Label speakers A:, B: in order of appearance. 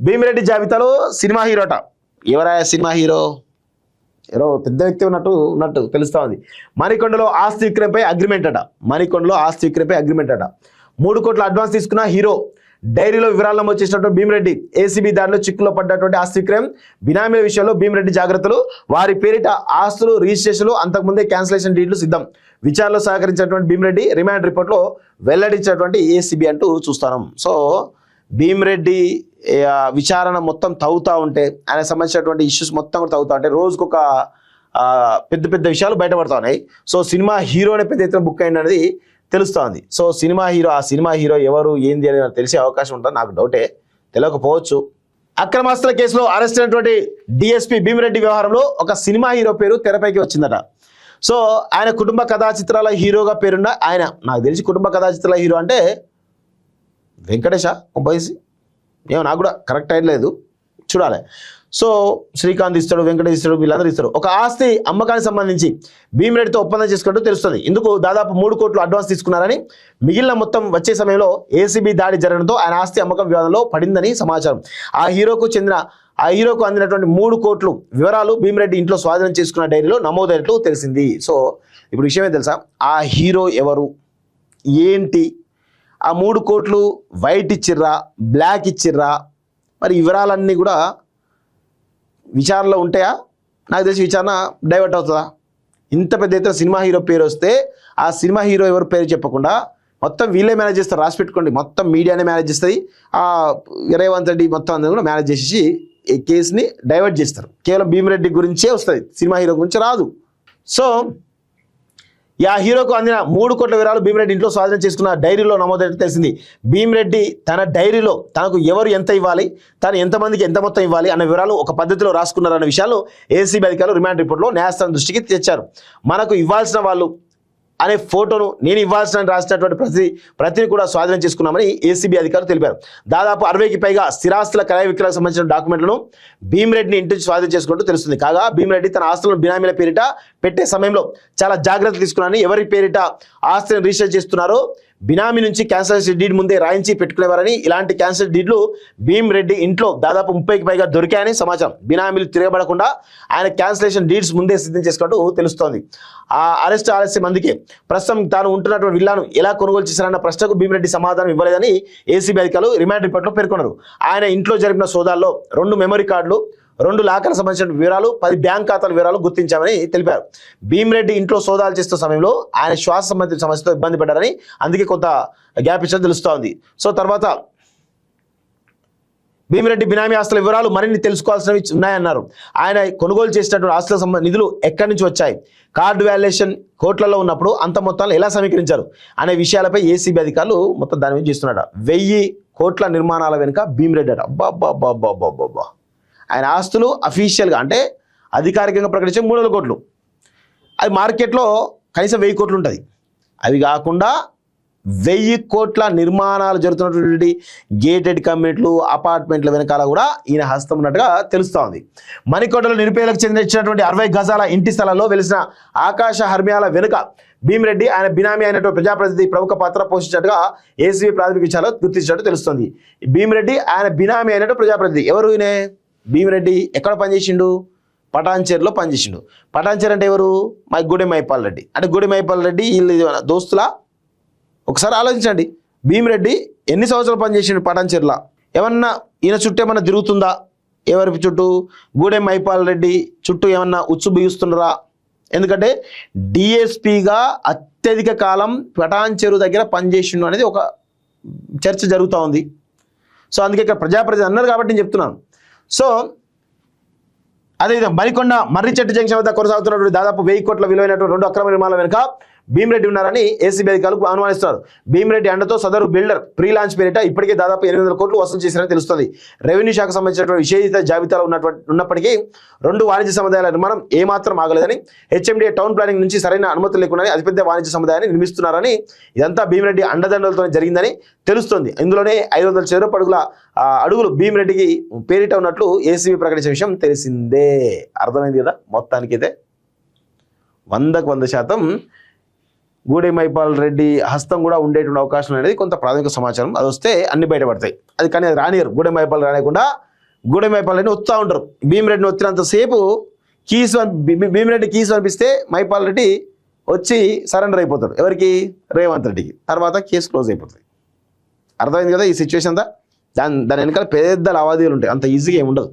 A: భీమిరెడ్డి జాబితాలో సినిమా హీరోట. ఎవరా cinema hero? ఎవరో పెద్ద వ్యక్తి ఉన్నట్టు తెలుస్తా ఉంది. మణికొండలో ఆస్తి విక్రయంపై అగ్రిమెంట్ అట. 3 కోట్ల అడ్వాన్స్ తీసుకున్న హీరో. డైరీలో వివరాలు నమోదు చేసినటువంటి భీమిరెడ్డి. ఏసీబీ దాడిలో చిక్కులో పడ్డటువంటి ఆస్తి విక్రయం, బినామీల విషయంలో భీమిరెడ్డి జాగ్రత్తలు. వారి పేరిట ఆస్తులు రిజిస్ట్రేషన్లు, అంతకుముందే క్యాన్సిలేషన్ డీడ్లు సిద్ధం. విచారణలో సహకరించినటువంటి భీమిరెడ్డి రిమాండ్ రిపోర్ట్లో వెల్లడించినటువంటి ఏసీబీ అంటూ చూస్తాం. సో భీమిరెడ్డి విచారణ మొత్తం తవ్వుతూ ఉంటే, ఆయన సంబంధించినటువంటి ఇష్యూస్ మొత్తం కూడా తవ్వుతూ ఉంటే రోజుకొక పెద్ద పెద్ద విషయాలు బయటపడుతూ ఉన్నాయి. సో సినిమా హీరోనే పెద్ద ఎత్తున బుక్ అయింది అనేది తెలుస్తోంది. సో ఆ సినిమా హీరో ఎవరు ఏంది అనేది తెలిసే అవకాశం ఉంటుంది. నాకు డౌటే, తెలియకపోవచ్చు. అక్రమాస్తుల కేసులో అరెస్ట్ అయినటువంటి డిఎస్పీ భీమిరెడ్డి వ్యవహారంలో ఒక సినిమా హీరో పేరు తెరపైకి వచ్చిందట. సో ఆయన కుటుంబ కథా చిత్రాల హీరోగా పేరున్న ఆయన, నాకు తెలిసి కుటుంబ కథా చిత్రాల హీరో అంటే వెంకటేశ బయసి, ఏమో నాకు కూడా కరెక్ట్ అయ్యలేదు, చూడాలి. సో శ్రీకాంత్ ఇస్తాడు, వెంకటేష్ ఇస్తాడు, వీళ్ళందరూ ఇస్తారు. ఒక ఆస్తి అమ్మకానికి సంబంధించి భీమిరెడ్డితో ఒప్పందం చేసుకున్నట్టు తెలుస్తుంది. ఇందుకు దాదాపు 3 కోట్లు అడ్వాన్స్ తీసుకున్నారని, మిగిలిన మొత్తం వచ్చే సమయంలో ఏసీబీ దాడి జరగడంతో ఆయన ఆస్తి అమ్మకం వివాదంలో పడిందని సమాచారం. ఆ హీరోకు అందినటువంటి 3 కోట్లు వివరాలు భీమిరెడ్డి ఇంట్లో స్వాధీనం చేసుకున్న డైరీలో నమోదైనట్లు తెలిసింది. సో ఇప్పుడు విషయమే తెలుసా, ఆ హీరో ఎవరు ఏంటి, ఆ 3 కోట్లు వైట్ ఇచ్చిర్రా బ్లాక్ ఇచ్చిర్రా, మరి వివరాలన్నీ కూడా విచారణలో ఉంటాయా? నాకు తెలిసి విచారణ డైవర్ట్ అవుతుందా? ఇంత పెద్ద ఎత్తున సినిమా హీరో పేరు వస్తే ఆ సినిమా హీరో ఎవరు పేరు చెప్పకుండా మొత్తం వీళ్ళే మేనేజ్ చేస్తారు. రాసి పెట్టుకోండి, మొత్తం మీడియానే మేనేజ్ చేస్తుంది. ఆ రేవంత్ రెడ్డి మొత్తం అందరూ కూడా మేనేజ్ చేసేసి ఈ కేసుని డైవర్ట్ చేస్తారు. కేవలం భీమిరెడ్డి గురించే వస్తుంది, సినిమా హీరో గురించి రాదు. సో ఆ హీరోకు అందిన 3 కోట్ల వివరాలు భీమిరెడ్డి ఇంట్లో స్వాధీనం చేసుకున్న డైరీలో నమోదైనట్టు తెలిసింది. భీమిరెడ్డి తన డైరీలో తనకు ఎవరు ఎంత ఇవ్వాలి, తను ఎంతమందికి ఎంత మొత్తం ఇవ్వాలి అన్న వివరాలు ఒక పద్ధతిలో రాసుకున్నారన్న విషయాలు ఏసీబీ అధికారులు రిమాండ్ రిపోర్ట్లో న్యాయస్థానం దృష్టికి తెచ్చారు. మనకు ఇవ్వాల్సిన వాళ్ళు అనే ఫోటోను నేను ఇవ్వాల్సిన రాసినటువంటి ప్రతిని కూడా స్వాధీనం చేసుకున్నామని ఏసీబీ అధికారులు తెలిపారు. దాదాపు 60కి పైగా స్థిరాస్తుల క్రయ విక్రయాలకు సంబంధించిన డాక్యుమెంట్లను భీమిరెడ్డిని ఇంటి స్వాధీనం చేసుకున్నట్టు తెలుస్తుంది. కాగా భీమిరెడ్డి తన ఆస్తులను బినామీల పేరిట పెట్టే సమయంలో చాలా జాగ్రత్త తీసుకున్నారని, ఎవరి పేరిట ఆస్తిని రిజిస్టర్ చేస్తున్నారో బినామీ నుంచి క్యాన్సిలేషన్ డీడ్ ముందే రాయించి పెట్టుకునేవారని, ఇలాంటి క్యాన్సిల్ డీడ్లు భీమిరెడ్డి ఇంట్లో దాదాపు 30కి పైగా దొరికాయని సమాచారం. బినామీలు తిరగబడకుండా ఆయన క్యాన్సిలేషన్ డీడ్స్ ముందే సిద్ధం చేసుకున్నట్టు తెలుస్తోంది. ఆ అరెస్ట్ ఆలస్యం అందుకే. ప్రస్తుతం తాను ఉంటున్నటువంటి విల్లాను ఎలా కొనుగోలు చేశారన్న ప్రశ్నకు భీమిరెడ్డి సమాధానం ఇవ్వలేదని ఏసీబీ అధికారులు రిమాండ్ రిపోర్ట్లో పేర్కొన్నారు. ఆయన ఇంట్లో జరిపిన సోదాల్లో 2 మెమరీ కార్డులు, 2 లాకర్లకు సంబంధించిన వివరాలు, 10 బ్యాంక్ ఖాతాల వివరాలు గుర్తించామని తెలిపారు. భీమిరెడ్డి ఇంట్లో సోదాలు చేస్తున్న సమయంలో ఆయన శ్వాస సంబంధిత సమస్యతో ఇబ్బంది పడ్డారని, అందుకే కొంత గ్యాప్ ఇచ్చినట్టు తెలుస్తోంది. సో తర్వాత భీమిరెడ్డి బినామీ ఆస్తుల వివరాలు మరిన్ని తెలుసుకోవాల్సినవి ఉన్నాయన్నారు. ఆయన కొనుగోలు చేసినటువంటి ఆస్తుల నిధులు ఎక్కడి నుంచి వచ్చాయి, కార్డు వాల్యుయేషన్ కోట్లలో ఉన్నప్పుడు అంత మొత్తాలు ఎలా సమీకరించారు అనే విషయాలపై ఏసీబీ అధికారులు మొత్తం దాని మీద చేస్తున్నాడు. 1000 కోట్ల నిర్మాణాల వెనుక భీమిరెడ్డి అట. అబ్బా, ఆయన ఆస్తులు అఫీషియల్గా అంటే అధికారికంగా ప్రకటించే 300 కోట్లు, అది మార్కెట్లో కనీసం 1000 కోట్లు ఉంటుంది. అవి కాకుండా 1000 కోట్ల నిర్మాణాలు జరుగుతున్నటువంటి గేటెడ్ కమ్యూనిటీలు, అపార్ట్మెంట్ల వెనకాల కూడా ఈయన హస్తం ఉన్నట్టుగా తెలుస్తూ ఉంది. మణికొండలో నిరుపేదలకు చెందించినటువంటి 60 గజాల ఇంటి స్థలంలో వెలిసిన ఆకాశ హర్మ్యాల వెనుక భీమిరెడ్డి ఆయన బినామీ అయినటువంటి ప్రజాప్రతినిధి ప్రముఖ పాత్ర పోషించినట్టుగా ఏసీబీ ప్రాథమిక విచారణలో గుర్తించినట్టు తెలుస్తుంది. భీమిరెడ్డి ఆయన బినామీ అయినటువంటి ప్రజాప్రతినిధి ఎవరు? ఈయనే భీమిరెడ్డి. ఎక్కడ పనిచేసిండు? పటాన్చేరులో పనిచేసిండు. పటాన్చేరు అంటే ఎవరు? మా గూడెం మైపాల్ రెడ్డి. అంటే గూడెం మైపాల్ రెడ్డి వీళ్ళు దోస్తులా? ఒకసారి ఆలోచించండి. భీమిరెడ్డి ఎన్ని సంవత్సరాలు పనిచేసిండు పటాన్చేరులో? ఏమన్నా ఈయన చుట్టూ ఏమన్నా తిరుగుతుందా? ఎవరి చుట్టూ? గూడెం మైపాల్ రెడ్డి చుట్టూ ఏమన్నా ఉచ్చు బిగుస్తున్నారా? ఎందుకంటే డిఎస్పీగా అత్యధిక కాలం పటాన్చేరు దగ్గర పనిచేసిండు అనేది ఒక చర్చ జరుగుతూ ఉంది. సో అందుకే ఇక్కడ ప్రజాప్రతినిధి అన్నారు కాబట్టి నేను చెప్తున్నాను. సో అదేవిధంగా మరికొండ మర్రిచెట్టు జంక్షన్ వద్ద కొనసాగుతున్నటువంటి దాదాపు 1000 కోట్ల విలువైనటువంటి 2 అక్రమ నిర్మాణాల వెనుక భీమిరెడ్డి ఉన్నారని ఏసీబీ అధికారులు అనుమానిస్తున్నారు. భీమిరెడ్డి అండతో సదరు బిల్డర్ ప్రీ లాంచ్ పేరిట ఇప్పటికే దాదాపు 800 కోట్లు వసూలు చేశారని తెలుస్తుంది. రెవెన్యూ శాఖ సంబంధించినటువంటి విషేదిత జాబితాలో ఉన్నప్పటికీ 2 వాణిజ్య సముదాయాల నిర్మాణం ఏమాత్రం ఆగలేదని, హెచ్ఎండిఏ టౌన్ ప్లానింగ్ నుంచి సరైన అనుమతులు లేకుండా అతిపెద్ద వాణిజ్య సముదాయాన్ని నిర్మిస్తున్నారని, ఇదంతా భీమిరెడ్డి అండదండలతో జరిగిందని తెలుస్తుంది. ఇందులోనే 500 చదరపు అడుగులు భీమిరెడ్డికి పేరిట ఉన్నట్లు ఏసీబీ ప్రకటించిన విషయం తెలిసిందే. అర్థమైంది కదా? మొత్తానికైతే 100కు 100% గూడెం మైపాల్ రెడ్డి హస్తం కూడా ఉండేటువంటి అవకాశం అనేది కొంత ప్రాథమిక సమాచారం. అది వస్తే అన్ని బయటపడతాయి. అది కానీ అది రానియరు. గూడెం మైపాల్ రానియకుండా గూడెం మైపాల్ రెడ్డిని వస్తూ ఉంటారు. భీమిరెడ్డిని వచ్చినంతసేపు భీమిరెడ్డి కీస్ పంపిస్తే మైపాల్ రెడ్డి వచ్చి సరెండర్ అయిపోతాడు. ఎవరికి? రేవంత్ రెడ్డికి. తర్వాత కేసు క్లోజ్ అయిపోతుంది. అర్థమైంది కదా ఈ సిచ్యువేషన్ అంతా. దాని వెనకాల పెద్ద లావాదేవీలు ఉంటాయి, అంత ఈజీగా ఏమి ఉండదు.